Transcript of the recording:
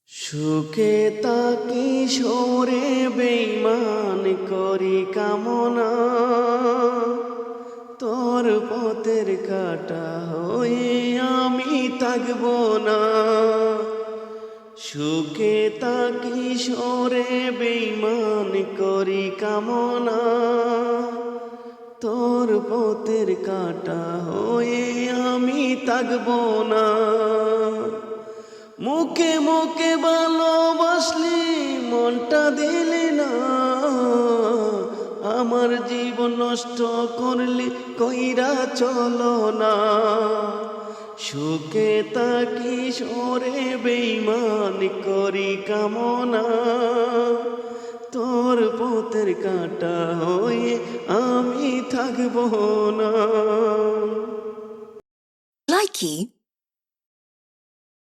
সুখে তাকি সরে বেইমান করি কামনা, তোর পথের কাটা হয়ে আমি থাকব না। সুখে তাকি সরে বেইমান করি কামনা, তোর পথের কাটা হয়ে আমি থাকব না। মুখে মুখে ভালোবাসলি মনটা দিলি না, আমার জীবন নষ্ট করলি কইরা চলো না। সুখে তাকি সরে বেইমান করি কামনা, তোর পথের কাঁটা হয়ে আমি থাকব না। Likey